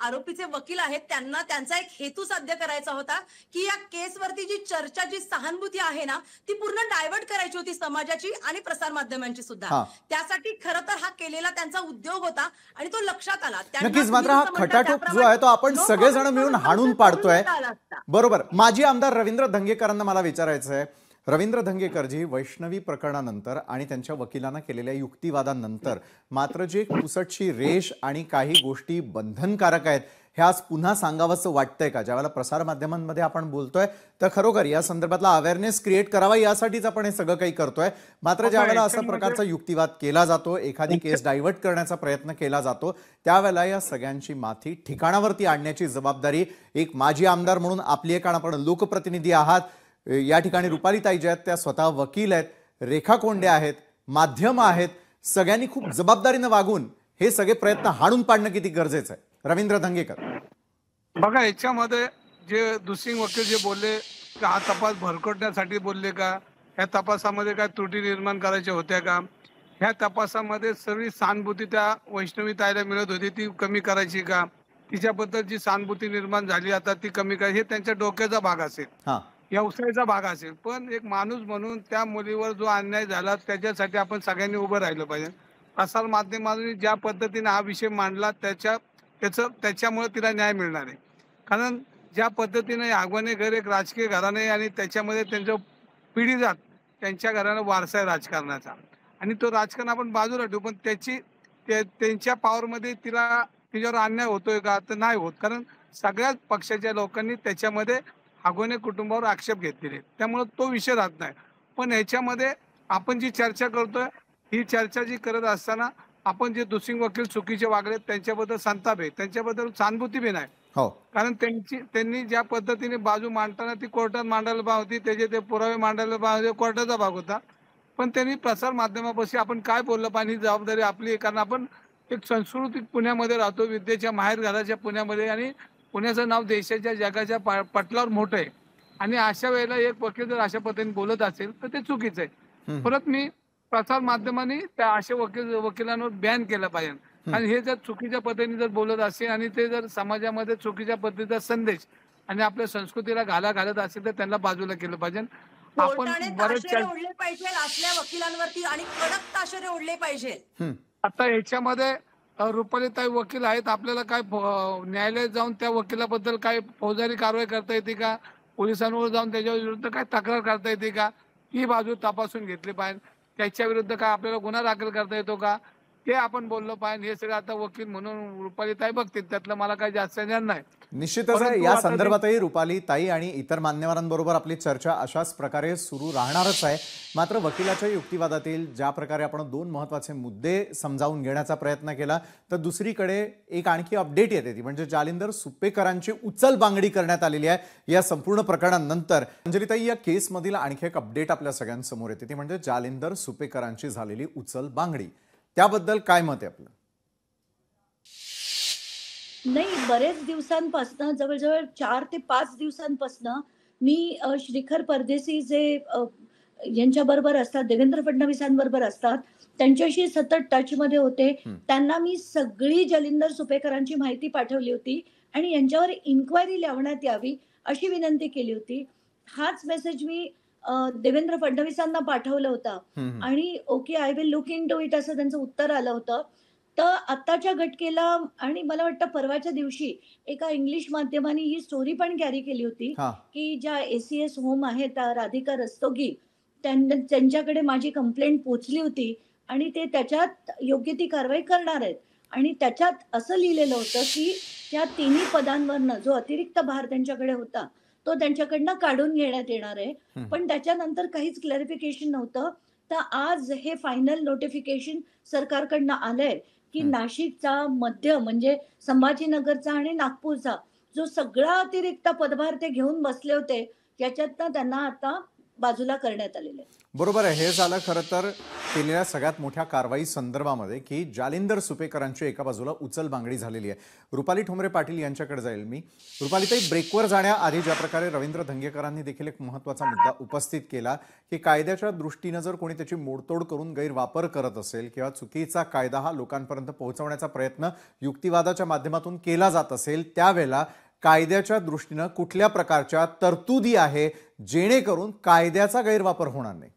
आरोपीचे वकील आहेत त्यांना त्यांचा एक हेतू साध्य करायचा होता की या केसवरती जी चर्चा, जी सहानुभूती आहे ना, ती पूर्ण डायव्हर्ट करायची होती समाजाची आणि प्रसारमाध्यमांची सुद्धा. हा. त्यासाठी खरं तर हा केलेला त्यांचा उद्योग होता आणि तो लक्षात आला. त्यांना नक्कीच. मात्र तुम्ही हा जसं म्हणता खटाटोप जो त्याप्रमाणे आहे तो आपण no सगळेजण comment मिळून करून हाणून करून पाडतोय. देता आला असता. बरोबर. माजी आमदार रवींद्र धंगेकरांना मला विचारायचं आहे, रवींद्र धंगेकरजी, वैष्णवी प्रकरणानंतर आणि त्यांच्या वकिलांना केलेल्या युक्तिवादानंतर मात्र जे पुसटची रेष आणि काही गोष्टी बंधनकारक आहेत हे आज पुन्हा सांगावंसं वाटतंय का? ज्यावेळेला प्रसारमाध्यमांमध्ये आपण बोलतोय तर खरोखर या संदर्भातला अवेअरनेस क्रिएट करावा यासाठीच आपण हे सगळं काही करतोय. मात्र ज्यावेळेला अशा प्रकारचा युक्तिवाद केला जातो, एखादी केस डायव्हर्ट करण्याचा प्रयत्न केला जातो, त्यावेळेला या सगळ्यांची माथी ठिकाणावरती आणण्याची जबाबदारी एक माजी आमदार म्हणून आपली आहे. कारण आपण लोकप्रतिनिधी आहात. या ठिकाणी रुपालीताई ज्या आहेत त्या स्वतः वकील आहेत, रेखा कोंडे आहेत, माध्यम आहेत. सगळ्यांनी खूप जबाबदारीनं वागून हे सगळे प्रयत्न हाणून पाडणं किती गरजेचं आहे. रवींद्र धंगेकर, बघा, याच्यामध्ये जे दुसरी वकील जे बोलले का हा तपास भरकटण्यासाठी बोलले का, ह्या तपासामध्ये काय त्रुटी निर्माण करायच्या होत्या का, ह्या तपासामध्ये सर्व सहानुभूती त्या वैष्णवी ताईला मिळत होती ती कमी करायची का, तिच्याबद्दल जी सहानुभूती निर्माण झाली आता ती कमी करायची, हे त्यांच्या डोक्याचा भाग असेल, हा, व्यवसायाचा भाग असेल. पण एक माणूस म्हणून त्या मुलीवर जो अन्याय झाला त्याच्यासाठी आपण सगळ्यांनी उभं राहिलं पाहिजे. प्रसार माध्यमांनी ज्या पद्धतीने हा विषय मांडला त्याच्यामुळे तिला न्याय मिळणार आहे. कारण ज्या पद्धतीने आगवणे घर एक राजकीय घराणे आणि त्याच्यामध्ये त्यांचं पिढी जात त्यांच्या घरानं वारसा आहे राजकारणाचा आणि तो राजकारण आपण बाजूला ठेवू, पण त्यांच्या पॉवरमध्ये तिच्यावर अन्याय होतोय का, तर नाही होत. कारण सगळ्याच पक्षाच्या लोकांनी त्याच्यामध्ये आगवणे कुटुंबावर आक्षेप घेतलेले, त्यामुळे तो विषय राहत नाही. पण ह्याच्यामध्ये आपण जी चर्चा करतोय ही चर्चा जी करत असताना आपण जे दुसरी वकील चुकीचे वागले त्यांच्याबद्दल संताप आहे, त्यांच्याबद्दल सहानुभूती बी नाही. हो, कारण त्यांनी ज्या पद्धतीने बाजू मांडताना ती कोर्टात मांडायला पाहिजे होती, त्याचे ते पुरावे मांडायला पाहिजे, कोर्टाचा भाग होता. पण त्यांनी प्रसार माध्यमापाशी आपण काय बोललं पाहिजे ही जबाबदारी आपली आहे. कारण आपण एक सांस्कृतिक पुण्यामध्ये राहतो, विद्येच्या माहेर घराच्या पुण्यामध्ये, आणि पुण्याचं नाव देशाच्या जगाच्या पटलावर मोठं आहे. आणि अशा वेळेला एक वकील जर अशा पद्धतीने बोलत असेल तर ते चुकीचं आहे. परत मी प्रसार माध्यमांनी त्या अशा वकिलांवर बॅन केलं पाहिजे. आणि हे जर चुकीच्या पद्धतीने जर बोलत असेल आणि ते जर समाजामध्ये चुकीच्या पद्धतीचा संदेश आणि आपल्या संस्कृतीला घालत असेल तर त्यांना बाजूला केलं पाहिजे. आपण कोर्टाने बरेच ताशेरे ओढले पाहिजे असल्या वकिलांवरती आणि कडक ताशेरे ओढले पाहिजे. आता याच्यामध्ये रुपालीताई वकील आहेत, आपल्याला काय न्यायालयात जाऊन त्या वकिलाबद्दल काय फौजदारी कारवाई करता येते का, पोलिसांवर जाऊन त्याच्या विरुद्ध काय तक्रार करता येते का, ही बाजू तपासून घेतली पाहिजे. त्याच्या विरुद्ध काय आपल्याला गुन्हा दाखल करता येतो का, ते आपण बोललो पाहिजे. हे सगळं आता वकील म्हणून रुपालीताई बघतील, त्यातलं मला काही जास्त ज्ञान नाही. निश्चितच आहे. या संदर्भातही रुपालीताई आणि इतर मान्यवरांबरोबर आपली चर्चा अशाच प्रकारे सुरू राहणारच आहे. मात्र वकिलाच्या युक्तिवादातील ज्या प्रकारे आपण दोन महत्त्वाचे मुद्दे समजावून घेण्याचा प्रयत्न केला, तर दुसरीकडे एक आणखी अपडेट येते ती म्हणजे जालिंदर सुपेकरांची उचलबांगडी करण्यात आलेली आहे या संपूर्ण प्रकरणानंतर. अंजलीताई, या केसमधील आणखी एक अपडेट आपल्या सगळ्यांसमोर येते ती म्हणजे जालिंदर सुपेकरांची झालेली उचलबांगडी. त्याबद्दल काय मत आहे आपलं? नाही, बरेच दिवसांपासनं, जवळजवळ 4 ते 5 दिवसांपासनं मी श्रीखर परदेशी जे यांच्याबरोबर असतात, देवेंद्र फडणवीसांबरोबर असतात, त्यांच्याशी सतत टचमध्ये होते. त्यांना मी सगळी जालिंदर सुपेकरांची माहिती पाठवली होती आणि यांच्यावर इन्क्वायरी लावण्यात यावी अशी विनंती केली होती. हाच मेसेज मी देवेंद्र फडणवीसांना पाठवला होता आणि okay, I will look into it असं त्यांचं उत्तर आलं होतं. तर आत्ताच्या घटकेला आणि मला वाटतं परवाच्या दिवशी एका इंग्लिश माध्यमाने ही स्टोरी पण कॅरी केली होती की ज्या ACS होम आहेत राधिका रस्तोगी, त्यांच्याकडे माझी कंप्लेंट पोहोचली होती आणि ते त्याच्यात योग्य ती कारवाई करणार आहेत. आणि त्याच्यात असं लिहिलेलं होतं की त्या तिन्ही पदांवरनं जो अतिरिक्त भार त्यांच्याकडे होता तो त्यांच्याकडनं काढून घेण्यात येणार आहे. पण त्याच्यानंतर काहीच क्लॅरिफिकेशन नव्हतं. तर आज हे फायनल नोटिफिकेशन सरकारकडनं आलंय की नाशिकचा, मध्य म्हणजे संभाजीनगरचा आणि नागपूरचा जो सगळा अतिरिक्त पदभार ते घेऊन बसले होते याच्यातनं त्यांना आता बाजूला करण्यात आलेलं आहे. बरोबर आहे. हे झालं खरं तर केलेल्या सगळ्यात मोठ्या कारवाई संदर्भामध्ये की जालिंदर सुपेकरांची एका बाजूला उचल बांगडी झालेली आहे. रुपाली ठोंबरे पाटील यांच्याकडे जाईल मी. रुपालीताई, ब्रेकवर जाण्याआधी ज्या प्रकारे रवींद्र धंगेकरांनी देखील एक महत्त्वाचा मुद्दा उपस्थित केला की कायद्याच्या दृष्टीनं जर कोणी त्याची मोडतोड करून गैरवापर करत असेल किंवा चुकीचा कायदा हा लोकांपर्यंत पोहोचवण्याचा प्रयत्न युक्तिवादाच्या माध्यमातून केला जात असेल, त्यावेळेला कायद्याच्या दृष्टीनं कुठल्या प्रकारच्या तरतुदी आहे जेणेकरून कायद्याचा गैरवापर होणार नाही?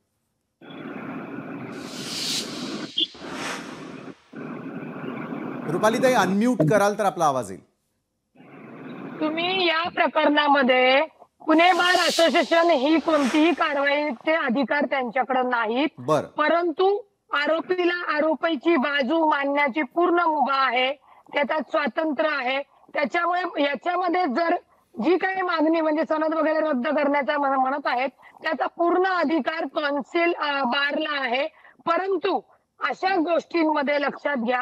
रुपालीताई, अनम्यूट कराल तर आपला आवाज येईल. तुम्ही या प्रकरणामध्ये पुणे बार असोसिएशन ही कोणतीही कारवाईचे अधिकार त्यांच्याकडे नाहीत. बर, परंतु आरोपीला आरोपीची बाजू मांडण्याची पूर्ण मुभा आहे, त्याच्यात स्वातंत्र्य आहे. त्याच्यामुळे याच्यामध्ये जर जी काही मागणी म्हणजे सनद वगैरे रद्द करण्याचा म्हणत आहेत, त्याचा पूर्ण अधिकार कौन्सिल बारला आहे. परंतु अशा गोष्टींमध्ये लक्षात घ्या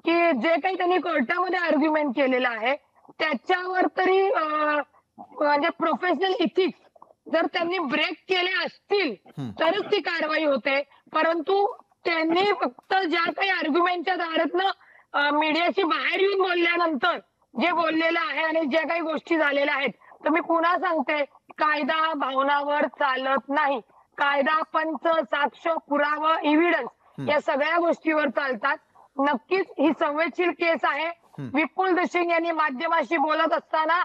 की जे काही त्यांनी कोर्टामध्ये आर्ग्युमेंट केलेलं आहे त्याच्यावर तरी म्हणजे प्रोफेशनल इथिक्स जर त्यांनी ब्रेक केले असतील तरच ती कारवाई होते. परंतु त्यांनी फक्त ज्या काही आर्ग्युमेंटच्या दारातनं मीडियाशी बाहेर येऊन बोलल्यानंतर जे बोललेलं आहे आणि ज्या काही गोष्टी झालेल्या आहेत, तर मी पुन्हा सांगते, कायदा भावनावर चालत नाही. कायदा पंच, साक्ष, पुरावा, एव्हिडन्स या सगळ्या गोष्टीवर चालतात. नक्कीच ही संवेदनशील केस आहे. विपुल दुशिंग यांनी माध्यमाशी बोलत असताना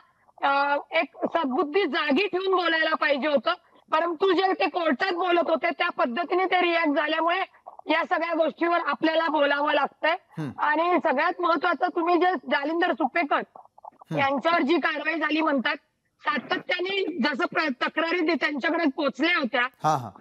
एक सद्बुद्धी जागी ठेवून बोलायला पाहिजे होतं. परंतु जे ते कोर्टात बोलत होते त्या पद्धतीने ते रिॲक्ट झाल्यामुळे या सगळ्या गोष्टीवर आपल्याला बोलावं लागतंय. आणि सगळ्यात महत्वाचं, तुम्ही जे जालिंदर सुपेकर यांच्यावर जी कारवाई झाली म्हणतात, सातत्याने जसं तक्रारी त्यांच्याकडे पोहोचल्या होत्या,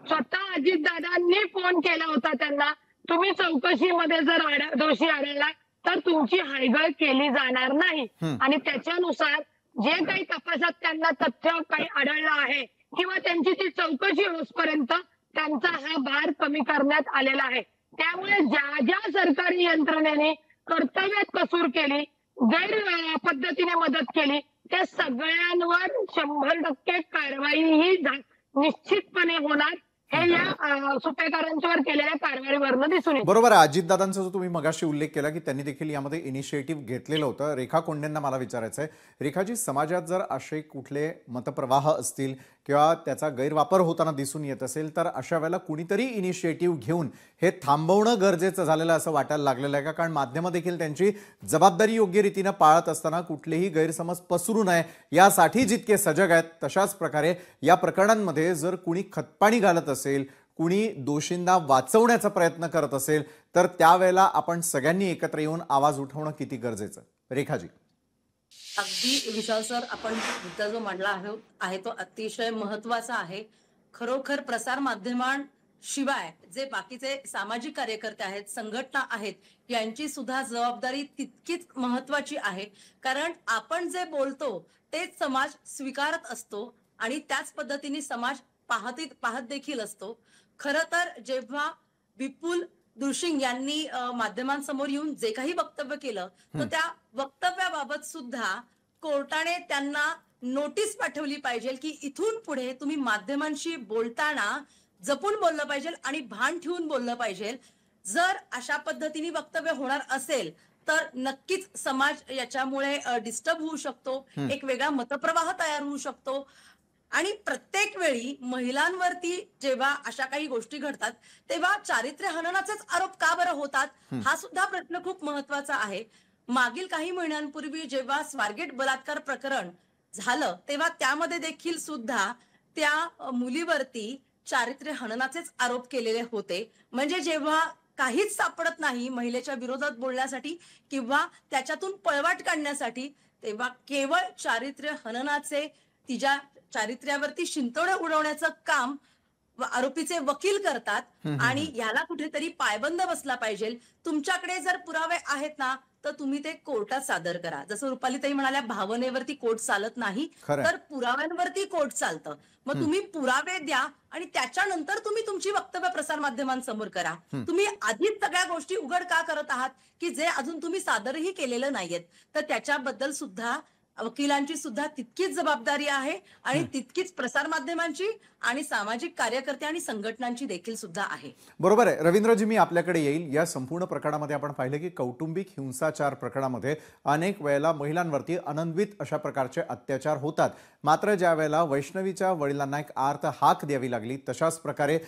स्वतः अजितदादांनी फोन केला होता त्यांना, तुम्ही चौकशीमध्ये जर दोषी आढळला तर तुमची हयगय केली जाणार नाही. आणि त्याच्यानुसार जे काही तपासात त्यांना तथ्य काही आढळलं आहे किंवा त्यांची ती चौकशी होईपर्यंत त्यांचा हा भार कमी करण्यात आलेला आहे. त्यामुळे ज्या ज्या सरकारी यंत्रणेने कर्तव्यात कसूर केली, गैर पद्धतीने मदत केली, त्या सगळ्यांवर 100% कारवाई ही निश्चितपणे होणार, हे या सुपेकरांच्यावर केलेल्या कारवाईवरनं दिसून येतं. बरोबर आहे. अजितदादांचा जो तुम्ही मगाशी उल्लेख केला की त्यांनी देखील यामध्ये इनिशिएटिव्ह घेतलेलं होतं. रेखा कोंडेंना मला विचारायचं आहे, रेखाजी, समाजात जर असे कुठले मतप्रवाह असतील किंवा त्याचा गैरवापर होताना दिसून येत असेल तर अशा वेळेला कुणीतरी इनिशिएटिव्ह घेऊन हे थांबवणं गरजेचं झालेलं असं वाटायला लागलेलं आहे का? कारण माध्यमं देखील त्यांची जबाबदारी योग्य रीतीनं पाळत असताना कुठलेही गैरसमज पसरू नये यासाठी जितके सजग आहेत, तशाच प्रकारे या प्रकरणांमध्ये जर कुणी खतपाणी घालत असेल, कुणी दोषींना वाचवण्याचा प्रयत्न करत असेल तर त्यावेळेला आपण सगळ्यांनी एकत्र येऊन आवाज उठवणं किती गरजेचं? रेखाजी. अगदी विशाल सर, आपण मुद्दा जो मांडला आहे तो अतिशय महत्वाचा आहे. खरोखर प्रसार माध्यमांशिवाय जे बाकीचे सामाजिक कार्यकर्ते आहेत, संघटना आहेत, यांची सुद्धा जबाबदारी तितकीच महत्वाची आहे. कारण आपण जे बोलतो तेच समाज स्वीकारत असतो आणि त्याच पद्धतीने समाज पाहत देखील असतो. खरं तर जेव्हा विपुल दुशिंग यांनी माध्यमांसमोर येऊन जे काही वक्तव्य केलं, तर त्या वक्तव्याबाबत सुद्धा कोर्टाने त्यांना नोटीस पाठवली पाहिजे की इथून पुढे तुम्ही माध्यमांशी बोलताना जपून बोललं पाहिजे आणि भान ठेवून बोललं पाहिजे. जर अशा पद्धतीने वक्तव्य होणार असेल तर नक्कीच समाज याच्यामुळे डिस्टर्ब होऊ शकतो, एक वेगळा मतप्रवाह तयार होऊ शकतो. आणि प्रत्येक वेळी महिलांवरती जेव्हा अशा काही गोष्टी घडतात तेव्हा चारित्र्य हननाचेच आरोप का बरं होतात, हा सुद्धा प्रश्न खूप महत्वाचा आहे. मागील काही महिन्यांपूर्वी जेव्हा स्वारगेट बलात्कार प्रकरण झालं तेव्हा त्यामध्ये देखील सुद्धा त्या मुलीवरती चारित्र्य हननाचेच आरोप केलेले होते. म्हणजे जेव्हा काहीच सापडत नाही महिलेच्या विरोधात बोलण्यासाठी किंवा त्याच्यातून पळवाट काढण्यासाठी, तेव्हा केवळ चारित्र्य हननाचे, तिच्या चारित्र्यावरती शिंतोडे उडवण्याचं काम आरोपीचे वकील करतात आणि याला कुठेतरी पायबंद बसला पाहिजे. तुमच्याकडे जर पुरावे आहेत ना तर तुम्ही ते कोर्टात सादर करा. जसं रुपालीताई म्हणाल्या, भावनेवरती कोर्ट चालत नाही, तर पुराव्यांवरती कोर्ट चालतं. मग तुम्ही पुरावे द्या आणि त्याच्यानंतर तुम्ही तुमची वक्तव्य प्रसार माध्यमांसमोर करा. तुम्ही आधीच सगळ्या गोष्टी उघड का करत आहात की जे अजून तुम्ही सादरही केलेलं नाहीयेत? तर त्याच्याबद्दल सुद्धा वकिलांची सुद्धा तितकीच जबाबदारी आहे आणि तितकीच प्रसारमाध्यमांची आणि सामाजिक कार्यकर्ते आणि संघटनांची देखील सुद्धा आहे. बरोबर आहे रवींद्रजी, मी आपल्याकडे येईल. या संपूर्ण प्रकरणामध्ये आपण पाहिलं की कौटुंबिक हिंसाचार प्रकरणामध्ये अनेक वेळेला महिलांवरती अनन्वित अशा प्रकारचे अत्याचार होतात. मात्र ज्या वेळेला वैष्णवीच्या वडिलांना एक आर्त हाक द्यावी लागली, तशाच प्रकारे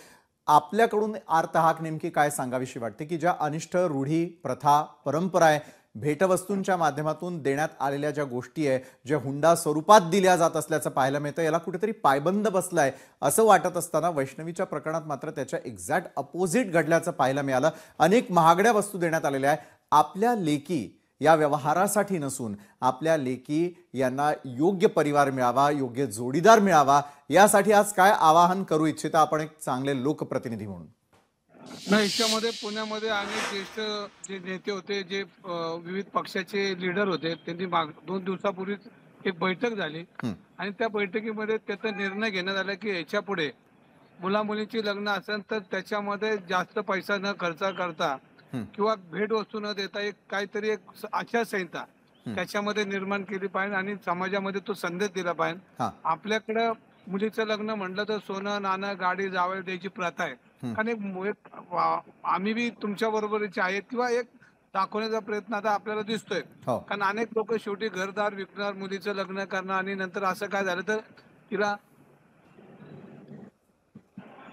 आपल्याकडून आर्त हाक नेमकी काय सांगावीशी वाटते की ज्या अनिष्ट रूढी, प्रथा, परंपरा आहे, भेटवस्तूंच्या माध्यमातून देण्यात आलेल्या ज्या गोष्टी आहे, ज्या हुंडा स्वरूपात दिल्या जात असल्याचं पाहायला मिळतं, याला कुठेतरी पायबंद बसलाय असं वाटत असताना वैष्णवीच्या प्रकरणात मात्र त्याच्या एक्झॅक्ट अपोजिट घडल्याचं पाहायला मिळालं. अनेक महागड्या वस्तू देण्यात आलेल्या आहे. आपल्या लेकी या व्यवहारासाठी नसून आपल्या लेकी यांना योग्य परिवार मिळावा, योग्य जोडीदार मिळावा, यासाठी आज काय आवाहन करू इच्छिता आपण एक चांगले लोकप्रतिनिधी म्हणून? नाही, याच्यामध्ये पुण्यामध्ये अनेक ज्येष्ठ जे नेते होते, जे विविध पक्षाचे लीडर होते, त्यांनी 2 दिवसापूर्वीच एक बैठक झाली आणि त्या बैठकीमध्ये त्याचा निर्णय घेण्यात आला की याच्या पुढे मुला मुलींची लग्न असेल तर त्याच्यामध्ये जास्त पैसा न खर्च करता किंवा भेट वस्तू न देता एक काहीतरी एक आचारसंहिता त्याच्यामध्ये निर्माण केली पाहिजे आणि समाजामध्ये तो संदेश दिला पाहिजे. आपल्याकडं मुलीचं लग्न म्हटलं तर सोनं, नाणं, गाडी, जावळ द्यायची प्रथा आहे. कारण आम्ही बी तुमच्या बरोबरीचे आहेत किंवा एक दाखवण्याचा प्रयत्न आता आपल्याला दिसतोय. कारण अनेक लोक शेवटी घरदार विकणार, मुलीचं लग्न करणार आणि नंतर असं काय झालं तर तिला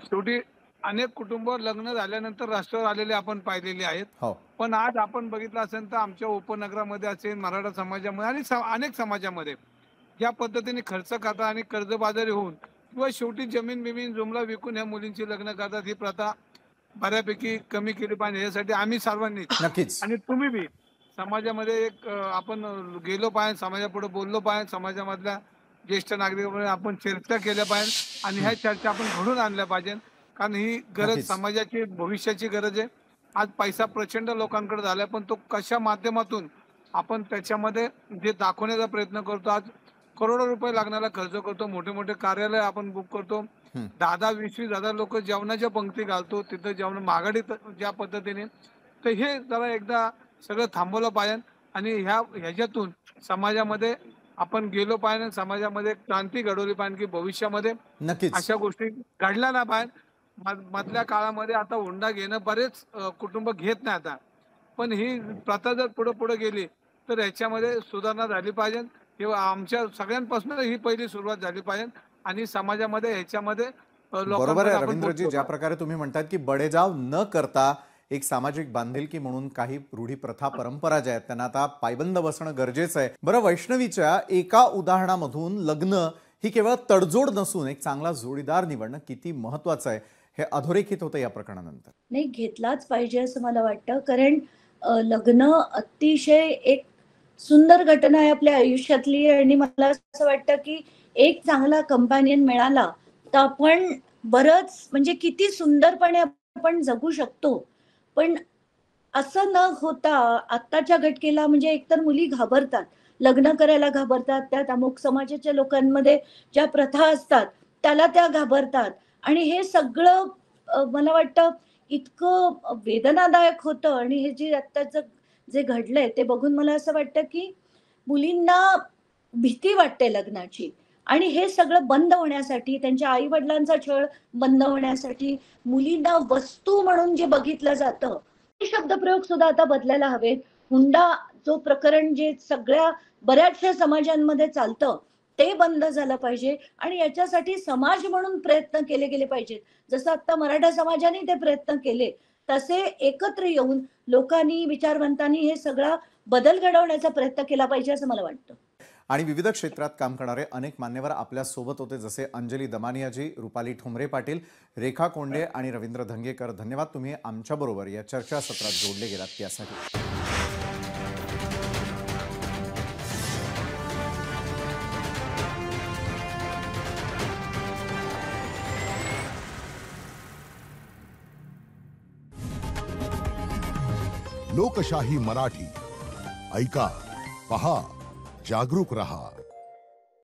शेवटी अनेक कुटुंब लग्न झाल्यानंतर रस्त्यावर आलेले आपण पाहिलेले आहेत. पण आज आपण बघितलं असेल तर आमच्या उपनगरामध्ये असेल, मराठा समाजामध्ये आणि अनेक समाजामध्ये ज्या पद्धतीने खर्च करतात आणि कर्जबाजारी होऊन किंवा शेवटी जमीन बिमीन जुमला विकून ह्या मुलींची लग्न करतात, ही प्रथा बऱ्यापैकी कमी केली पाहिजे. यासाठी आम्ही सर्वांनी नक्कीच आणि तुम्ही बी समाजामध्ये एक आपण गेलो पाहिजे, समाजापुढे बोललो पाहिजे, समाजामधल्या ज्येष्ठ नागरिकांमध्ये आपण चर्चा केल्या पाहिजे आणि ह्या चर्चा आपण घडून आणल्या पाहिजे. कारण ही गरज समाजाची भविष्याची गरज आहे. आज पैसा प्रचंड लोकांकडे झालाय, पण तो कशा माध्यमातून आपण त्याच्यामध्ये जे दाखवण्याचा प्रयत्न करतो. आज करोडो रुपये लागणारा खर्च करतो, मोठे मोठे कार्यालय आपण बुक करतो, 10-20 हजार लोक जेवणाच्या पंक्ती घालतो, तिथं जेवण महागडी ज्या पद्धतीने, तर हे जरा एकदा सगळं थांबवलं पाहिजे आणि ह्याच्यातून समाजामध्ये आपण गेलो पाहिजे, समाजामध्ये क्रांती घडवली पाहिजे की भविष्यामध्ये अशा गोष्टी घडल्या नाही पाहिजे. मधल्या काळामध्ये आता हुंडा घेणं बरेच कुटुंब घेत नाही आता, पण ही प्रथा जर पुढे पुढे गेली तर ह्याच्यामध्ये सुधारणा झाली पाहिजे किंवा आमच्या सगळ्यांपासून ही पहिली सुरुवात झाली पाहिजे आणि समाजामध्ये ह्याच्यामध्ये बरोबर आहे रवींद्रजी, ज्या प्रकारे तुम्ही म्हणतात की बडेजाव न करता एक सामाजिक बांधिलकी म्हणून काही रूढी, प्रथा, परंपरा ज्या आहेत त्यांना आता पायबंद बसणं गरजेचं आहे. बरं, वैष्णवीच्या एका उदाहरणामधून लग्न ही केवळ तडजोड नसून एक चांगला जोडीदार निवडणं किती महत्वाचं आहे हे अधोरेखित होतं या प्रकरणानंतर. नाही, घेतलाच पाहिजे असं मला वाटतं, कारण लग्न अतिशय एक सुंदर घटना आहे आपल्या आयुष्यातली आणि मला असं वाटतं की एक चांगला कंपॅनियन मिळाला तर आपण बरंच म्हणजे किती सुंदरपणे आपण जगू शकतो. पण असं न होता आत्ताच्या घटकेला म्हणजे एकतर मुली घाबरतात, लग्न करायला घाबरतात, त्यात अमुक समाजाच्या लोकांमध्ये ज्या प्रथा असतात त्याला त्या घाबरतात आणि हे सगळं मला वाटतं इतकं वेदनादायक होतं. आणि हे जे आत्ताचं जे घडलंय ते बघून मला असं वाटतं की मुलींना भीती वाटते लग्नाची आणि हे सगळं बंद होण्यासाठी, त्यांच्या आई वडिलांचा छळ बंद होण्यासाठी मुलींना वस्तू म्हणून जे बघितलं जातं हे शब्दप्रयोग सुद्धा आता बदलायला हवेत. हुंडा जो प्रकरण जे सगळ्या बऱ्याचशा समाजांमध्ये चालतं ते बंद झालं पाहिजे आणि याच्यासाठी समाज म्हणून प्रयत्न केले गेले पाहिजेत. जसं आता मराठा समाजाने ते प्रयत्न केले तसे एकत्र येऊन लोकांनी, विचारवंतांनी हे सगळा बदल घडवण्याचा प्रयत्न केला पाहिजे असं मला वाटतं. आणि विविध क्षेत्रात काम करणारे अनेक मान्यवर आपल्या सोबत होते, जसे अंजली दमानियाजी, रुपाली ठोंबरे पाटील, रेखा कोंडे आणि रवींद्र धंगेकर. धन्यवाद, तुम्ही आमच्या बरोबर या चर्चासत्रात जोडले गेलात त्यासाठी. लोकशाही मराठी ऐका, पहा, जागरूक रहा.